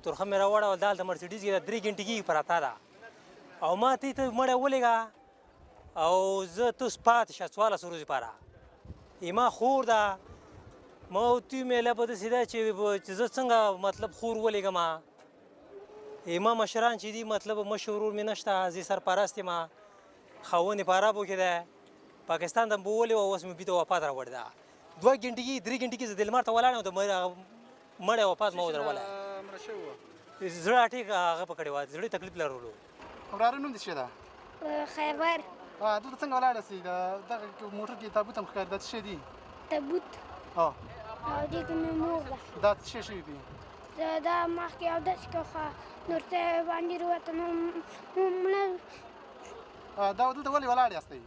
ترخه مې راوړه دالته مرسیډیز کې 3 غنټې کېږي پراته ده او ما ته مړی ولېږه او زه ته پاتې شه 14 ورځې لپاره ما خور ده ما ورته ویل میله به داسې ده چې زه څنګه مطلب خور ولېږم ما مشران چې دي مطلب مشر ورور مې نشته زه سرپرست یم خاوند یې په عربو کې دی پاکستان ته مې بولې وه اوس مې بیته وفات راوړې ده 2 غنټې کې 3 غنټې کې زه د لمر ته ولاړ یم د مړی وفات ما ودرولی زړه اټیک هغه په کړې وه زړه تکلیف لرلو وراره نوم دې څه ده خیبر دلته څنګه ولاړه سي دغه موټر کې تابوت هم ښکاري دا څه شی دي تابوت او دې کې مې مور ده دا څه شی شوي دي دا مخکې اودس کوه نور ته باندې وروته نو مړه دا دلته ولې ولاړ یاستئ